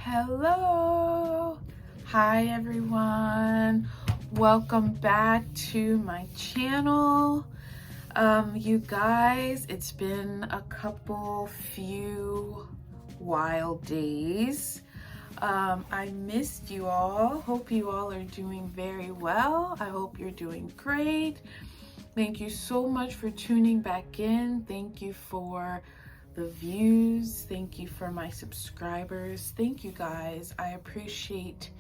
Hello. Hi everyone. Welcome back to my channel. You guys, it's been a few wild days. I missed you all. Hope you all are doing very well. I hope you're doing great. Thank you so much for tuning back in. Thank you for the views. Thank you for my subscribers. Thank you guys. I appreciate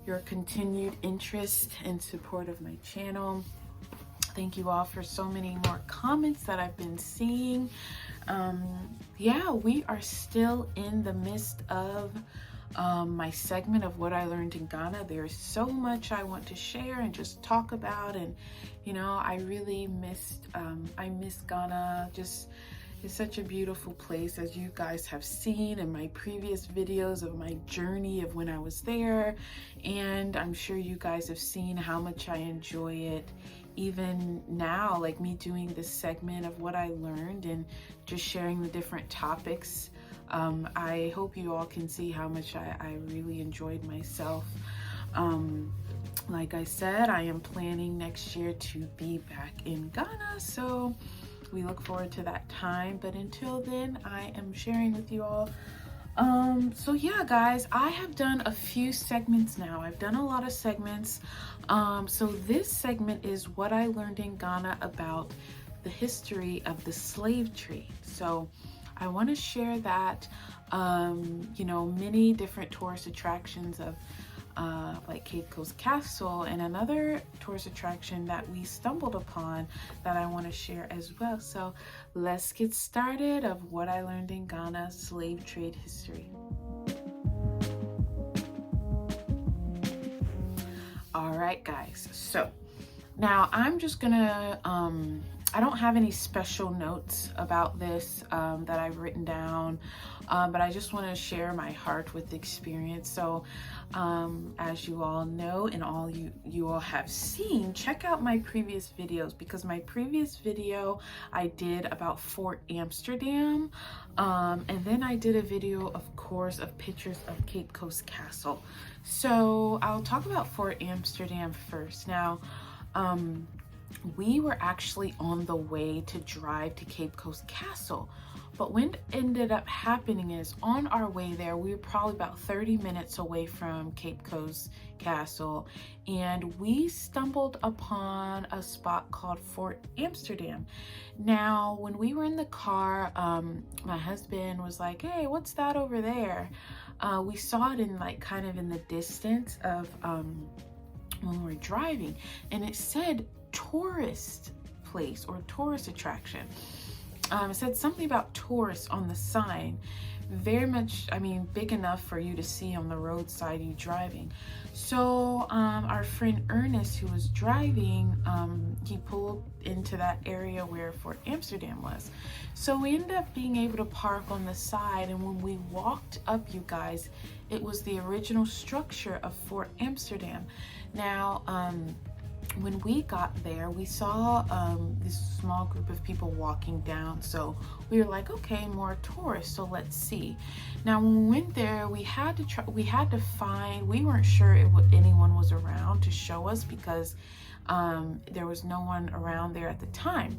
your continued interest and support of my channel. Thank you all for so many more comments that I've been seeing. Yeah, we are still in the midst of my segment of what I learned in Ghana. There's so much I want to share and just talk about, and you know, I really missed I miss Ghana. Just, it's such a beautiful place, as you guys have seen in my previous videos of my journey of when I was there, and I'm sure you guys have seen how much I enjoy it even now, like me doing this segment of what I learned and just sharing the different topics. I hope you all can see how much I really enjoyed myself. Like I said, I am planning next year to be back in Ghana, so we look forward to that time. But until then, I am sharing with you all. So yeah, guys, I have done a few segments now. I've done a lot of segments. So this segment is what I learned in Ghana about the history of the slave trade. So I want to share that, you know, many different tourist attractions of like Cape Coast Castle, and another tourist attraction that we stumbled upon that I want to share as well. So let's get started of what I learned in Ghana slave trade history. All right, guys, so now I'm just gonna I don't have any special notes about this that I've written down, but I just want to share my heart with the experience. So as you all know, and all you all have seen, check out my previous videos, because my previous video I did about Fort Amsterdam, and then I did a video, of course, of pictures of Cape Coast Castle. So I'll talk about Fort Amsterdam first. Now, we were actually on the way to drive to Cape Coast Castle, but what ended up happening is, on our way there, we were probably about 30 minutes away from Cape Coast Castle, and we stumbled upon a spot called Fort Amsterdam. Now, when we were in the car, my husband was like, "Hey, what's that over there?" We saw it in, like, kind of in the distance of when we were driving, and it said tourist place or tourist attraction. It said something about tourists on the sign, very much, I mean, big enough for you to see on the roadside you driving. So our friend Ernest, who was driving, he pulled into that area where Fort Amsterdam was. So we ended up being able to park on the side, and when we walked up, you guys, it was the original structure of Fort Amsterdam. Now, when we got there, we saw this small group of people walking down, so we were like, okay, more tourists, so let's see. Now, when we went there, we had to find, we weren't sure if anyone was around to show us, because there was no one around there at the time.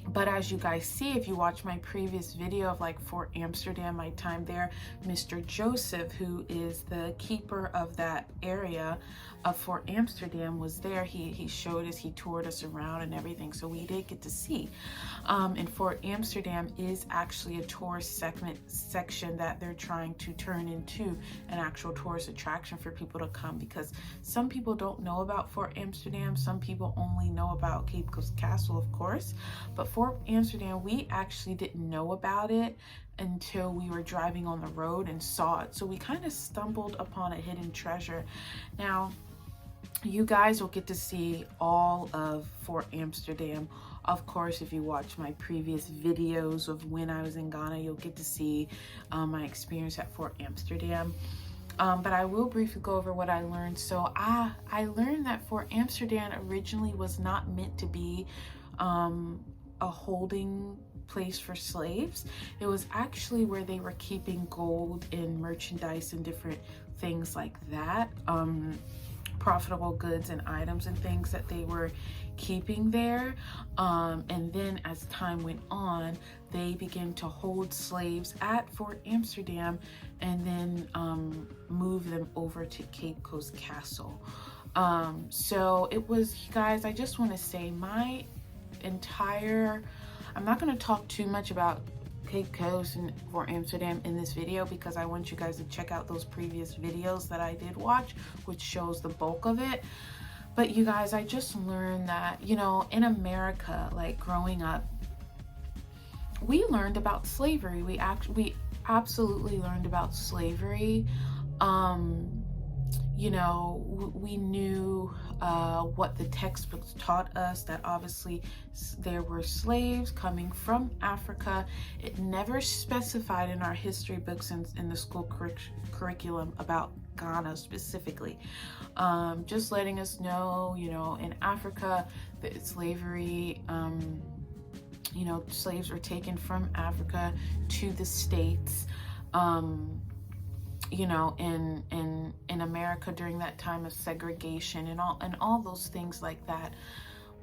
But as you guys see, if you watch my previous video of like Fort Amsterdam, my time there, Mr. Joseph, who is the keeper of that area of Fort Amsterdam, was there. He showed us, he toured us around and everything, so we did get to see. And Fort Amsterdam is actually a tourist section that they're trying to turn into an actual tourist attraction for people to come, because some people don't know about Fort Amsterdam. Some people only know about Cape Coast Castle, of course, but Fort Amsterdam, we actually didn't know about it until we were driving on the road and saw it. So we kind of stumbled upon a hidden treasure. Now, you guys will get to see all of Fort Amsterdam. Of course, if you watch my previous videos of when I was in Ghana, you'll get to see my experience at Fort Amsterdam. But I will briefly go over what I learned. So I learned that Fort Amsterdam originally was not meant to be a holding place for slaves. It was actually where they were keeping gold and merchandise and different things like that, profitable goods and items and things that they were keeping there. And then as time went on, they began to hold slaves at Fort Amsterdam and then move them over to Cape Coast Castle. So it was, you guys, I just want to say my entire, I'm not going to talk too much about Cape Coast and Fort Amsterdam in this video because I want you guys to check out those previous videos that I did watch, which shows the bulk of it. But you guys, I just learned that, you know, in America, like growing up, we learned about slavery. We absolutely learned about slavery. You know, we knew what the textbooks taught us, that obviously there were slaves coming from Africa. It never specified in our history books in the school curriculum about Ghana specifically. Just letting us know, you know, in Africa, that slavery, you know, slaves were taken from Africa to the States. You know, in America during that time of segregation and all those things like that.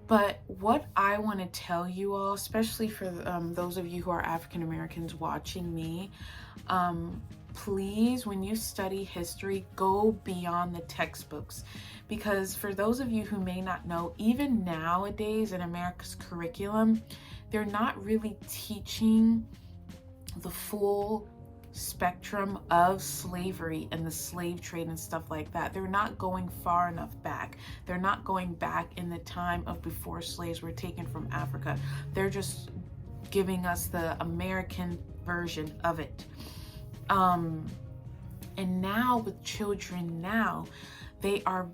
But what I want to tell you all, especially for those of you who are African Americans watching me, please, when you study history, go beyond the textbooks. Because for those of you who may not know, even nowadays in America's curriculum, they're not really teaching the full spectrum of slavery and the slave trade and stuff like that. They're not going far enough back. They're not going back in the time of before slaves were taken from Africa. They're just giving us the American version of it. And now with children now, they are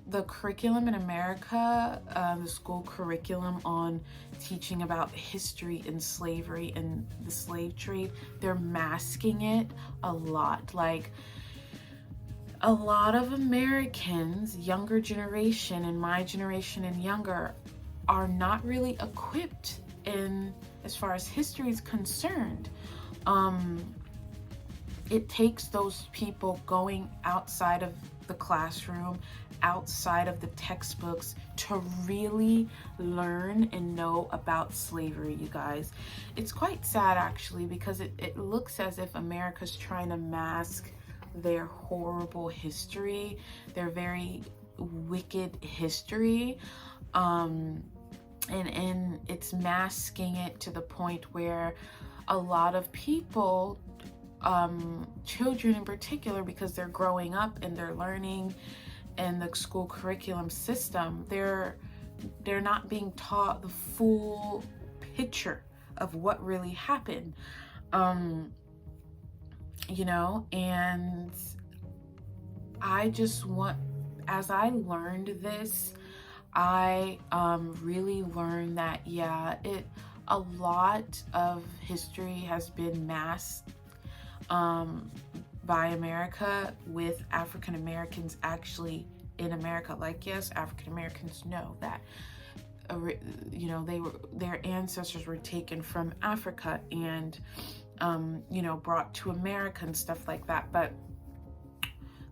the curriculum in America, the school curriculum on teaching about history and slavery and the slave trade, they're masking it a lot. Like a lot of Americans, younger generation and my generation and younger, are not really equipped in as far as history is concerned. It takes those people going outside of the classroom, outside of the textbooks, to really learn and know about slavery, you guys. It's quite sad actually, because it looks as if America's trying to mask their horrible history, their very wicked history, and it's masking it to the point where a lot of people, children in particular, because they're growing up and they're learning in the school curriculum system, they're not being taught the full picture of what really happened. You know, and I just want, as I learned this, I really learned that, yeah, a lot of history has been masked by America, with African Americans actually in America. Like, yes, African Americans know that, you know, their ancestors were taken from Africa and, you know, brought to America and stuff like that. But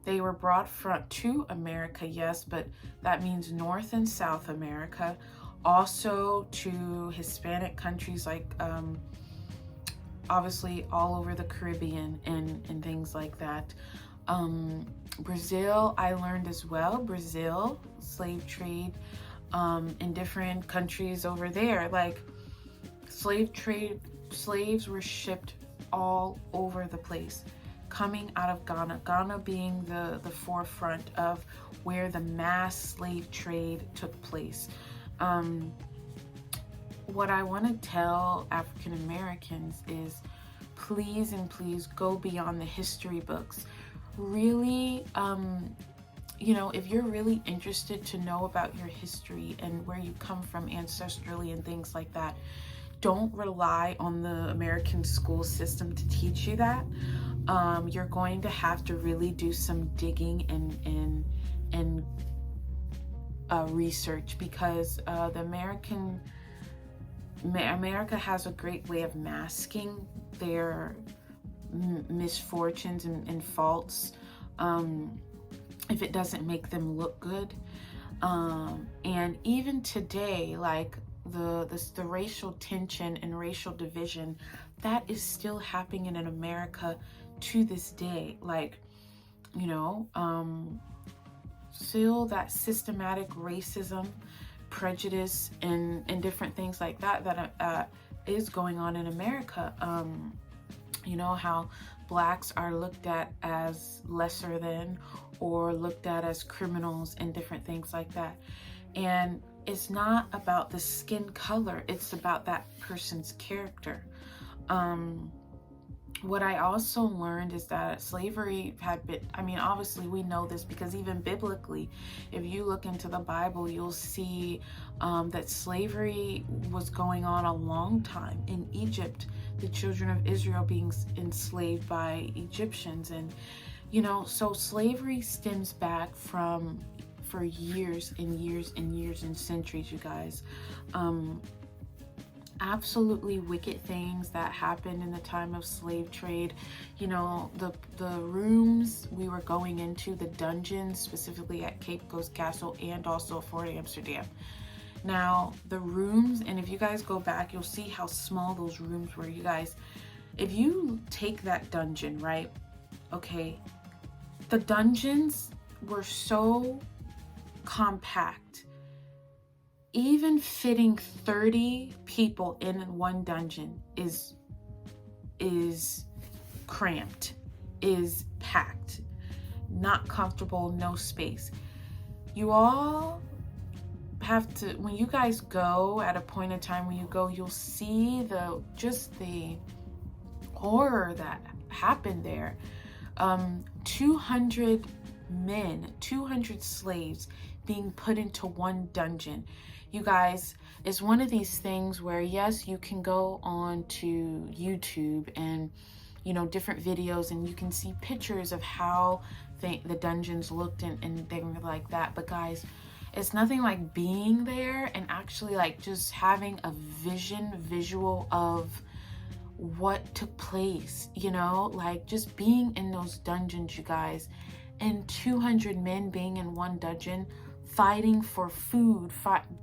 they were brought to America, yes, but that means North and South America, also to Hispanic countries like, obviously all over the Caribbean and things like that. Brazil, I learned as well. Brazil, slave trade in different countries over there. Like slave trade, slaves were shipped all over the place, coming out of Ghana. Ghana being the forefront of where the mass slave trade took place. What I want to tell African Americans is, please and please go beyond the history books. Really, you know, if you're really interested to know about your history and where you come from ancestrally and things like that, don't rely on the American school system to teach you that. You're going to have to really do some digging and research, because the American America has a great way of masking their misfortunes and faults, if it doesn't make them look good. And even today, like the racial tension and racial division, that is still happening in America to this day. Like, you know, still that systematic racism, prejudice, and different things like that is going on in America. You know, how blacks are looked at as lesser than, or looked at as criminals, and different things like that. And it's not about the skin color, it's about that person's character. What I also learned is that slavery had been, I mean, obviously we know this because even biblically, if you look into the Bible, you'll see that slavery was going on a long time in Egypt, the children of Israel being enslaved by Egyptians. And, you know, so slavery stems back for years and years and years and centuries, you guys. Absolutely wicked things that happened in the time of slave trade. You know, the rooms we were going into, the dungeons, specifically at Cape Coast Castle and also Fort Amsterdam. Now, the rooms, and if you guys go back, you'll see how small those rooms were, you guys. If you take that dungeon, right? Okay, the dungeons were so compact. Even fitting 30 people in one dungeon is cramped, is packed, not comfortable, no space. You all have to, when you guys go, at a point in time when you go, you'll see the horror that happened there. 200 men, 200 slaves being put into one dungeon. You guys, it's one of these things where, yes, you can go on to YouTube and, you know, different videos, and you can see pictures of how the dungeons looked and things like that. But it's nothing like being there and actually like just having a visual of what took place, you know, like just being in those dungeons, you guys, and 200 men being in one dungeon, fighting for food,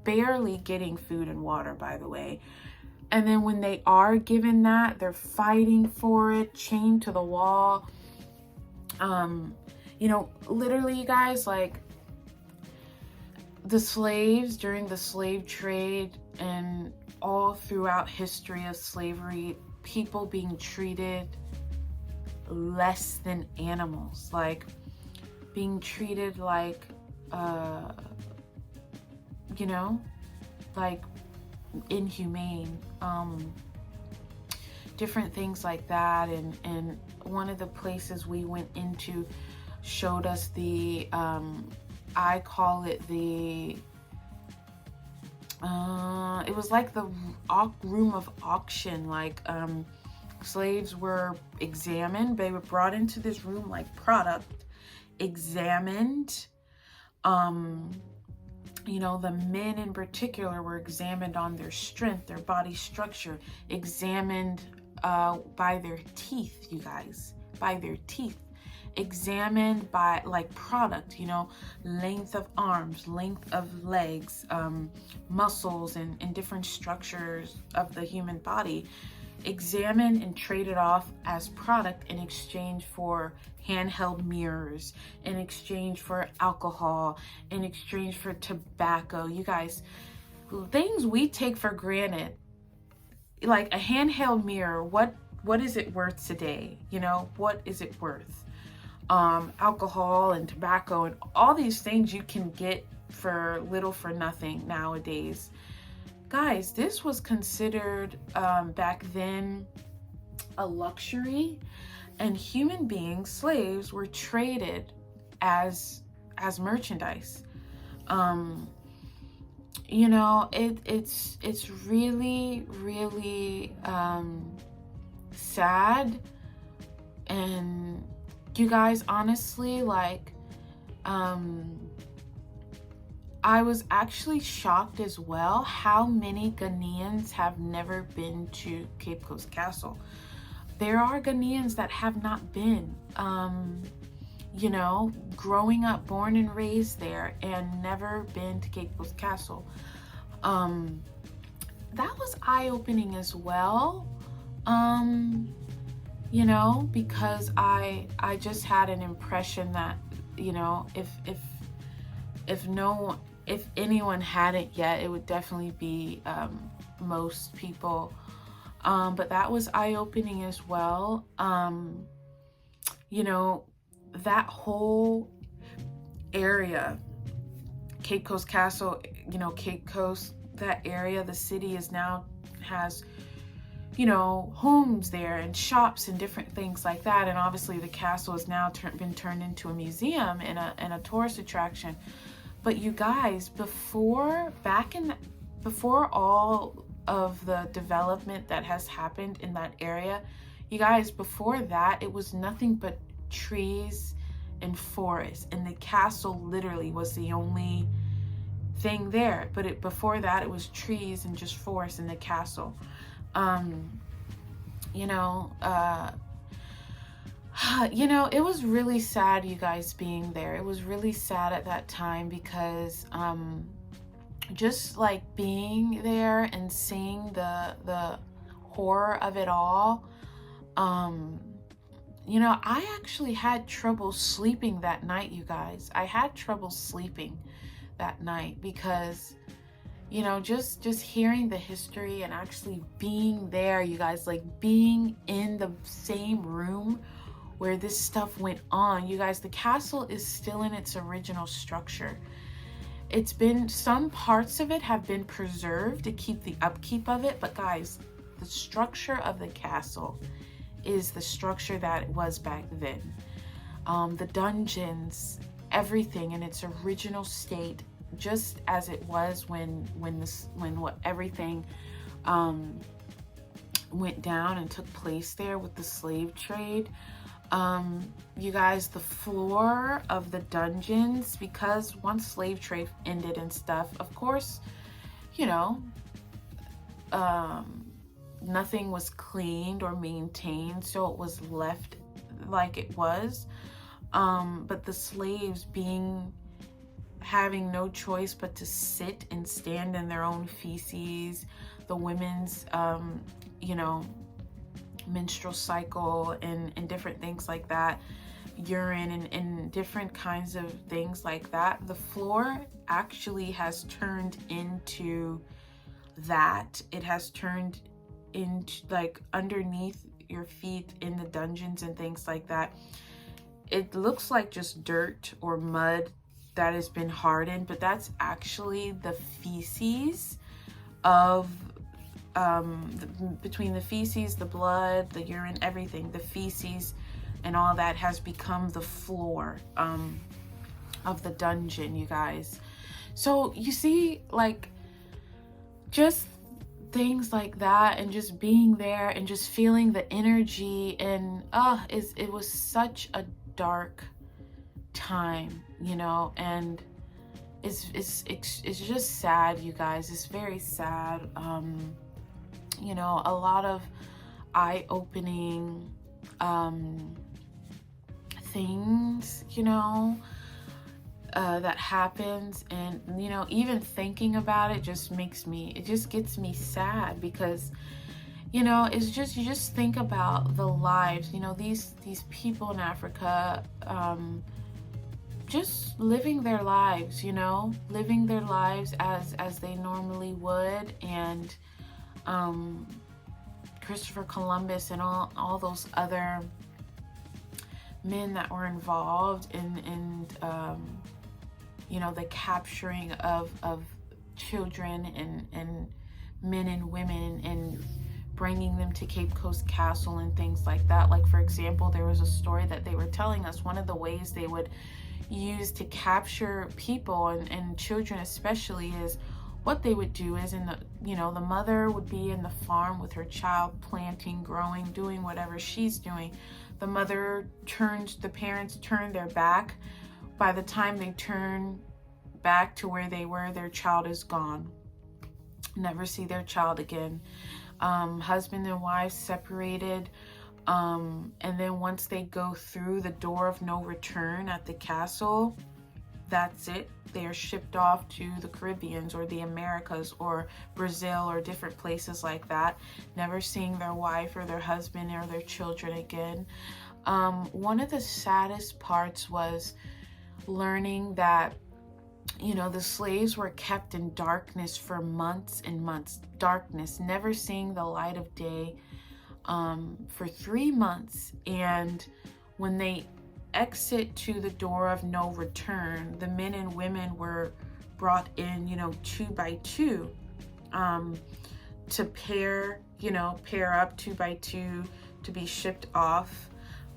barely getting food and water, by the way. And then when they are given that, they're fighting for it, chained to the wall. You know, literally, you guys, like the slaves during the slave trade and all throughout history of slavery, people being treated less than animals, like being treated like, you know, like inhumane, different things like that. And one of the places we went into showed us the, I call it the, it was like the room of auction. Like, slaves were examined. They were brought into this room like product, examined. You know, the men in particular were examined on their strength, their body structure, examined by their teeth, you guys, by their teeth, examined by like product, you know, length of arms, length of legs, muscles, and different structures of the human body, examined and traded off as product in exchange for handheld mirrors, in exchange for alcohol, in exchange for tobacco. You guys, things we take for granted, like a handheld mirror, what is it worth today? You know, what is it worth? Alcohol and tobacco and all these things you can get for little for nothing nowadays. Guys, this was considered back then a luxury, and human beings, slaves, were traded as merchandise. You know, it's really, really sad. And you guys, honestly, like, I was actually shocked as well how many Ghanaians have never been to Cape Coast Castle. There are Ghanaians that have not been, you know, growing up, born and raised there, and never been to Cape Coast Castle. That was eye-opening as well, you know, because I just had an impression that, you know, if anyone hadn't yet, it would definitely be most people. But that was eye-opening as well. You know, that whole area, Cape Coast Castle, you know, Cape Coast, that area, the city is now has, you know, homes there and shops and different things like that. And obviously the castle has now been turned into a museum and a tourist attraction. But you guys, before all of the development that has happened in that area, you guys, before that, it was nothing but trees and forest, and the castle literally was the only thing there. But before that, it was trees and just forest in the castle. You know, it was really sad, you guys, being there. It was really sad at that time because just like being there and seeing the horror of it all, you know, I actually had trouble sleeping that night, you guys. I had trouble sleeping that night because, you know, just hearing the history and actually being there, you guys, like being in the same room where this stuff went on. You guys, the castle is still in its original structure. It's been, some parts of it have been preserved to keep the upkeep of it, but guys, the structure of the castle is the structure that it was back then. The dungeons, everything in its original state, just as it was when everything went down and took place there with the slave trade. You guys, the floor of the dungeons, because once slave trade ended and stuff, of course, you know, nothing was cleaned or maintained, so it was left like it was. But the slaves having no choice but to sit and stand in their own feces, the women's, you know, menstrual cycle and different things like that, urine and different kinds of things like that. The floor actually has turned into that. It has turned into, like, underneath your feet in the dungeons and things like that, it looks like just dirt or mud that has been hardened, but that's actually the feces of between the feces, the blood, the urine, everything, the feces and all that has become the floor of the dungeon, you guys. So you see, like, just things like that, and just being there and just feeling the energy, and it was such a dark time, you know, and it's just sad, you guys. It's very sad. You know, a lot of eye-opening things, you know, that happens, and, you know, even thinking about it just gets me sad, because, you know, it's just, you just think about the lives, you know, these people in Africa, just living their lives, you know, living their lives as they normally would. And Christopher Columbus and all those other men that were involved in you know, the capturing of children and men and women, and bringing them to Cape Coast Castle and things like that. Like, for example, there was a story that they were telling us, one of the ways they would use to capture people and children especially, is what they would do is, the mother would be in the farm with her child, planting, growing, doing whatever she's doing. The parents turn their back. By the time they turn back to where they were, their child is gone. Never see their child again. Husband and wife separated. And then once they go through the door of no return at the castle, that's it. They are shipped off to the Caribbeans or the Americas or Brazil or different places like that, never seeing their wife or their husband or their children again. One of the saddest parts was learning that, you know, the slaves were kept in darkness for months and months. Darkness, never seeing the light of day for 3 months. And when they exit to the door of no return, the men and women were brought in, you know, 2 by 2 to pair up 2 by 2 to be shipped off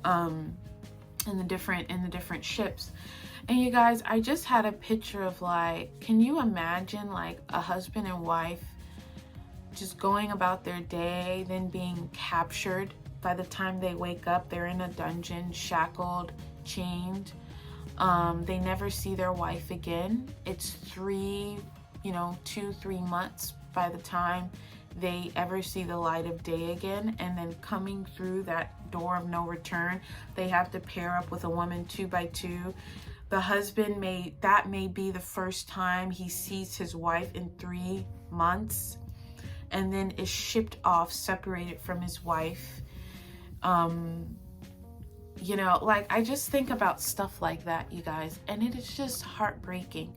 in the different ships. And you guys, I just had a picture of, like, can you imagine like a husband and wife just going about their day, then being captured? By the time they wake up, they're in a dungeon, shackled, chained. They never see their wife again. It's 2-3 months by the time they ever see the light of day again. And then coming through that door of no return, they have to pair up with a woman 2 by 2. The husband may be the first time he sees his wife in 3 months, and then is shipped off, separated from his wife. You know, like, I just think about stuff like that, you guys, and it is just heartbreaking.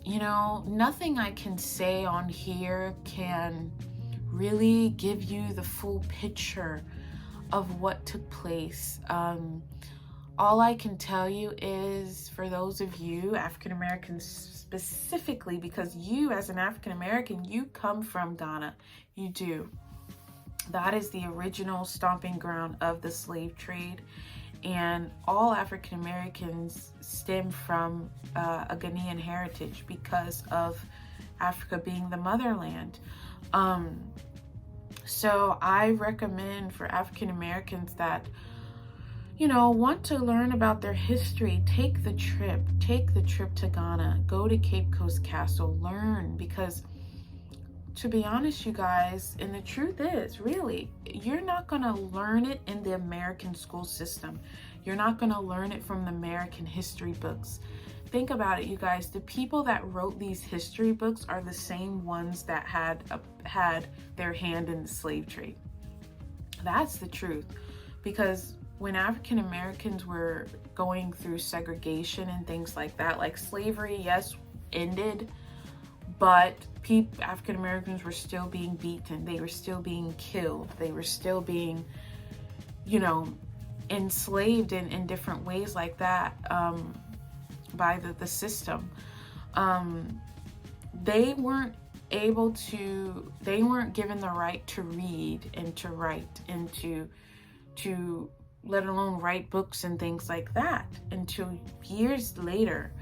You know, nothing I can say on here can really give you the full picture of what took place. All I can tell you is, for those of you African Americans specifically, because you as an African American, you come from Ghana, you do. That is the original stomping ground of the slave trade, and all African Americans stem from a Ghanaian heritage because of Africa being the motherland. So I recommend for African Americans that, you know, want to learn about their history, take the trip to Ghana, go to Cape Coast Castle, learn, because to be honest, you guys, and the truth is, really, you're not going to learn it in the American school system. You're not going to learn it from the American history books. Think about it, you guys. The people that wrote these history books are the same ones that had their hand in the slave trade. That's the truth. Because when African Americans were going through segregation and things like that, like slavery, yes, ended, but African Americans were still being beaten. They were still being killed. They were still being, you know, enslaved in different ways like that by the system. They weren't given the right to read and to write and to let alone write books and things like that until years later,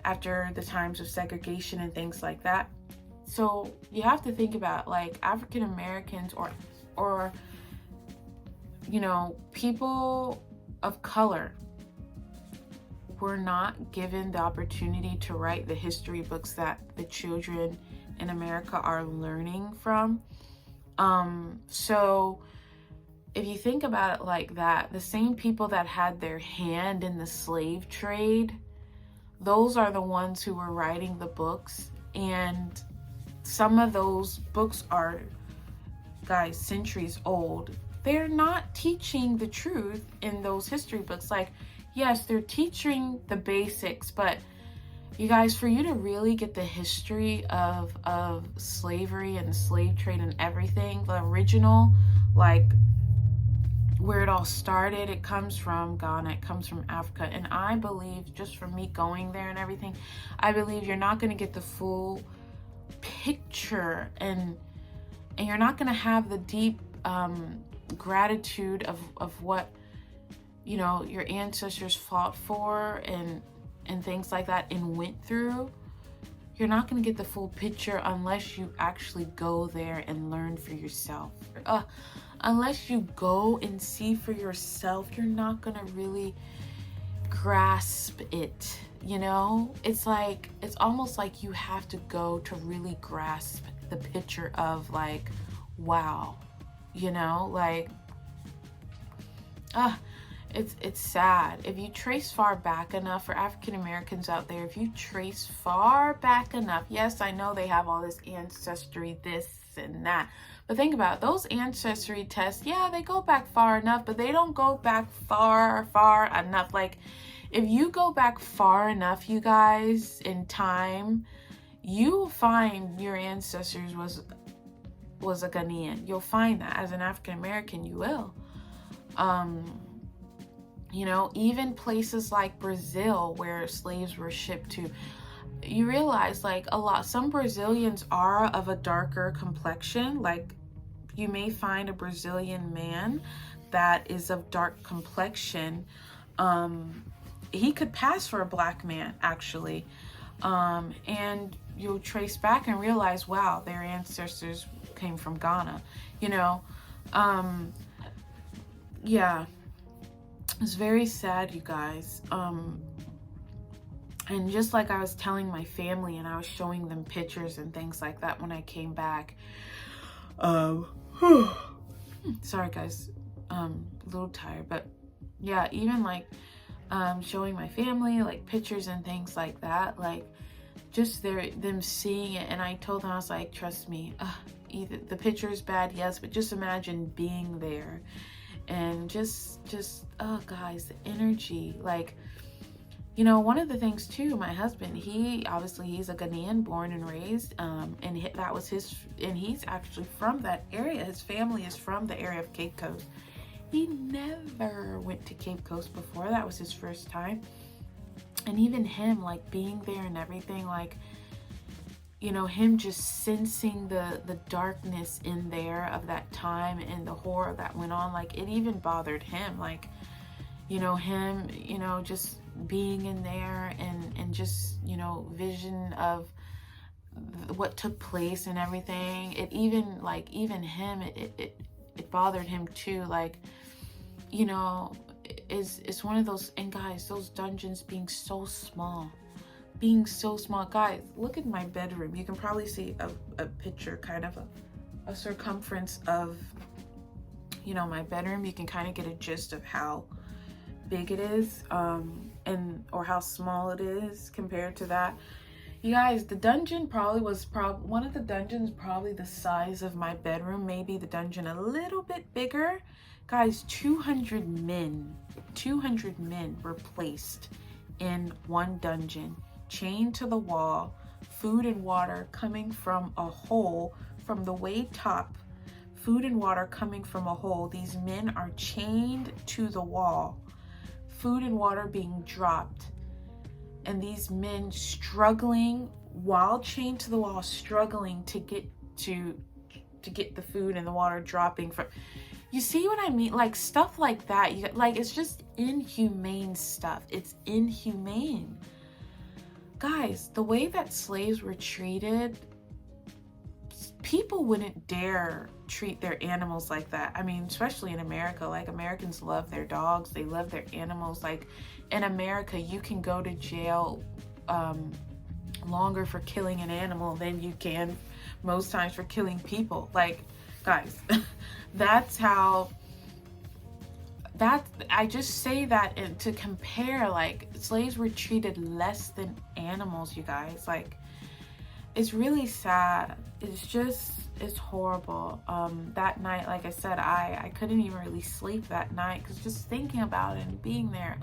after the times of segregation and things like that. So you have to think about, like, African Americans or you know, people of color were not given the opportunity to write the history books that the children in America are learning from. So if you think about it like that, the same people that had their hand in the slave trade, those are the ones who were writing the books. And some of those books are, guys, centuries old. They're not teaching the truth in those history books. Like, yes, they're teaching the basics, but you guys, for you to really get the history of slavery and the slave trade and everything, the original, like, where it all started, it comes from Ghana, it comes from Africa. And I believe, just from me going there and everything, I believe you're not going to get the full picture, and you're not going to have the deep gratitude of what, you know, your ancestors fought for and things like that and went through. You're not going to get the full picture unless you actually go there and learn for yourself. Unless you go and see for yourself, you're not going to really grasp it, you know? It's like, it's almost like you have to go to really grasp the picture of like, wow, you know, like, it's sad. If you trace far back enough, for African Americans out there, if you trace far back enough, yes, I know they have all this ancestry, this and that, but think about it, those ancestry tests, yeah, they go back far enough, but they don't go back far enough. Like, if you go back far enough, you guys, in time, you'll find your ancestors was a Ghanaian. You'll find that. As an African American, you will. You know, even places like Brazil where slaves were shipped to, you realize like some Brazilians are of a darker complexion. Like, you may find a Brazilian man that is of dark complexion. He could pass for a black man, actually. And you'll trace back and realize, wow, their ancestors came from Ghana, you know. Yeah, it's very sad, you guys. And just like I was telling my family and I was showing them pictures and things like that when I came back, sorry guys, a little tired, but yeah, even like showing my family like pictures and things like that, like just them seeing it, and I told them, I was like, trust me, either the picture is bad, yes, but just imagine being there. And just oh guys, the energy, like, you know, one of the things too, my husband, he's a Ghanaian, born and raised, and that was his, and he's actually from that area. His family is from the area of Cape Coast. He never went to Cape Coast before. That was his first time. And even him, like, being there and everything, like, you know, him just sensing the darkness in there of that time and the horror that went on, like, it even bothered him, like, you know, him, you know, just being in there and just, you know, vision of what took place and everything. It even, like, even him, it bothered him too, like, you know, it's one of those, and guys, those dungeons being so small, guys, look at my bedroom. You can probably see a picture, kind of a circumference of, you know, my bedroom. You can kind of get a gist of how big it is, or how small it is compared to that. You guys, the dungeon one of the dungeons probably the size of my bedroom, maybe the dungeon a little bit bigger. Guys, 200 men were placed in one dungeon, chained to the wall, food and water coming from a hole from the way top, food and water coming from a hole. These men are chained to the wall, food and water being dropped, and these men struggling while chained to the wall, struggling to get the food and the water dropping from. You see what I mean? Like, stuff like that, like, it's just inhumane stuff. It's inhumane. Guys, the way that slaves were treated, people wouldn't dare treat their animals like that. I mean, especially in America, like, Americans love their dogs, they love their animals. Like, in America, you can go to jail longer for killing an animal than you can most times for killing people. Like, guys, I just say that to compare, like, slaves were treated less than animals, you guys. Like, it's really sad. It's horrible. That night, like I said, I couldn't even really sleep that night, because just thinking about it and being there,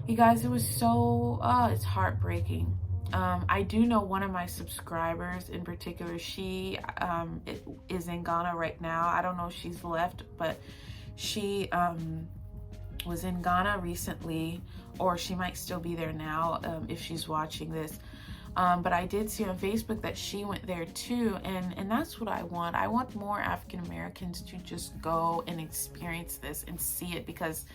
you guys, it was so, it's heartbreaking. I do know one of my subscribers in particular, she is in Ghana right now. I don't know if she's left, but she was in Ghana recently, or she might still be there now if she's watching this. But I did see on Facebook that she went there too, and that's what I want. I want more African Americans to just go and experience this and see it, because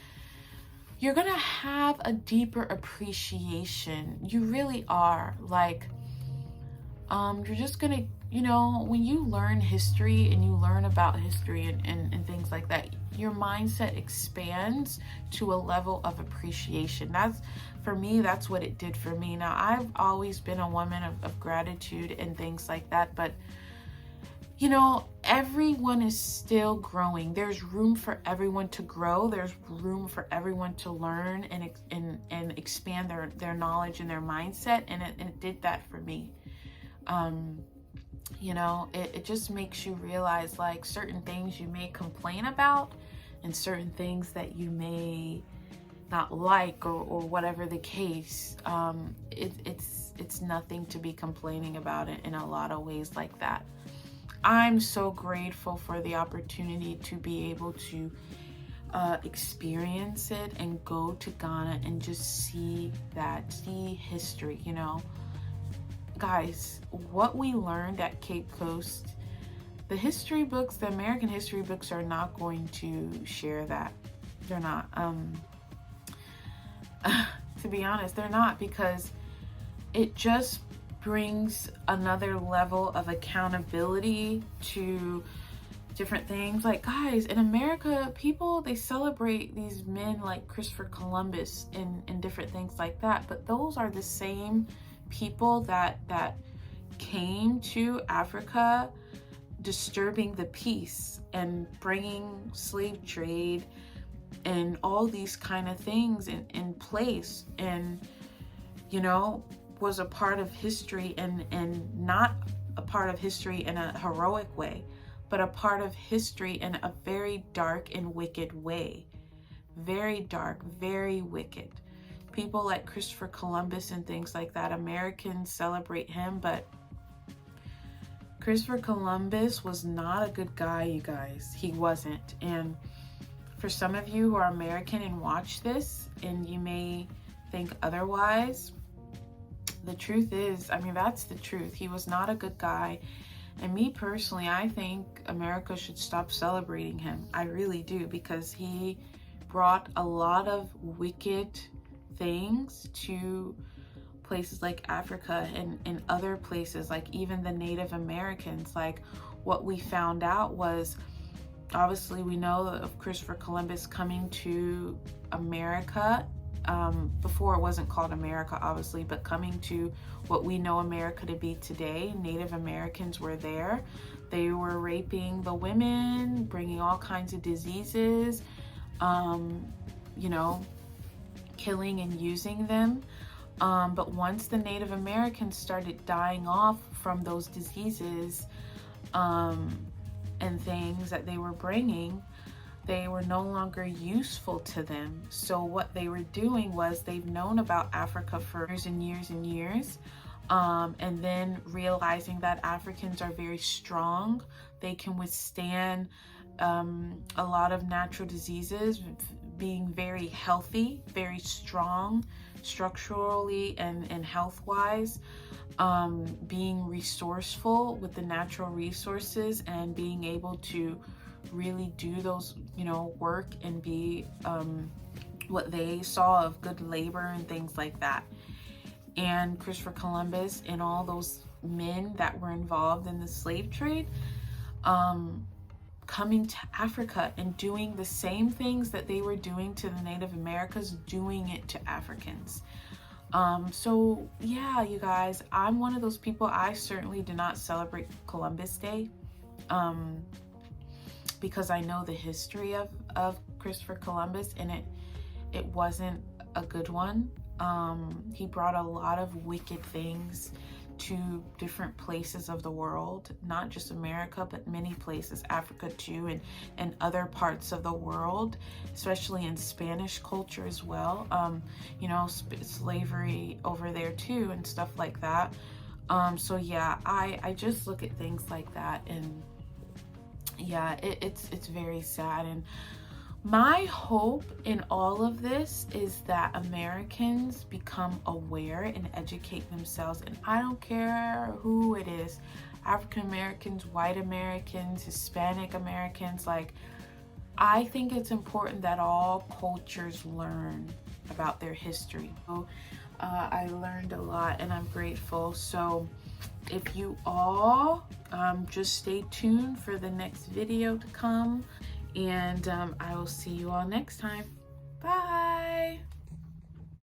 you're gonna have a deeper appreciation. You really are. Like, you're just gonna, you know, when you learn history and you learn about history and things like that, your mindset expands to a level of appreciation. That's, for me, that's what it did for me. Now, I've always been a woman of gratitude and things like that, but you know, everyone is still growing. There's room for everyone to grow. There's room for everyone to learn and expand their knowledge and their mindset. And it did that for me. You know, it just makes you realize, like, certain things you may complain about and certain things that you may not like, or whatever the case. It's nothing to be complaining about it in a lot of ways like that. I'm so grateful for the opportunity to be able to experience it and go to Ghana and just see history, you know. Guys, what we learned at Cape Coast, the history books, the American history books are not going to share that. They're not. To be honest, they're not, because it just brings another level of accountability to different things. Like, guys, in America, people, they celebrate these men like Christopher Columbus and different things like that, but those are the same people that came to Africa disturbing the peace and bringing slave trade and all these kind of things in place, and you know, was a part of history, and not a part of history in a heroic way, but a part of history in a very dark and wicked way. Very dark, very wicked. People like Christopher Columbus and things like that, Americans celebrate him, but Christopher Columbus was not a good guy, you guys. He wasn't. And for some of you who are American and watch this, and you may think otherwise, the truth is, I mean, that's the truth. He was not a good guy. And me personally, I think America should stop celebrating him. I really do, because he brought a lot of wicked things to places like Africa and other places, like even the Native Americans. Like, what we found out was, obviously we know of Christopher Columbus coming to America, before it wasn't called America, obviously, but coming to what we know America to be today. Native Americans were there. They were raping the women, bringing all kinds of diseases, you know, killing and using them. But once the Native Americans started dying off from those diseases and things that they were bringing, they were no longer useful to them. So what they were doing was, they've known about Africa for years and years and years, and then realizing that Africans are very strong. They can withstand a lot of natural diseases, being very healthy, very strong structurally and health-wise, being resourceful with the natural resources, and being able to really do those, you know, work and be what they saw of good labor and things like that. And Christopher Columbus and all those men that were involved in the slave trade, coming to Africa and doing the same things that they were doing to the Native Americans, doing it to Africans. So yeah, you guys, I'm one of those people. I certainly do not celebrate Columbus Day, because I know the history of Christopher Columbus, and it wasn't a good one. He brought a lot of wicked things to different places of the world, not just America, but many places, Africa too, and other parts of the world, especially in Spanish culture as well. You know, slavery over there too, and stuff like that. So yeah, I just look at things like that, and yeah, it's very sad. And my hope in all of this is that Americans become aware and educate themselves. And I don't care who it is, African Americans, white Americans, Hispanic Americans. Like, I think it's important that all cultures learn about their history. So, I learned a lot, and I'm grateful. So if you all just stay tuned for the next video to come. And I will see you all next time. Bye.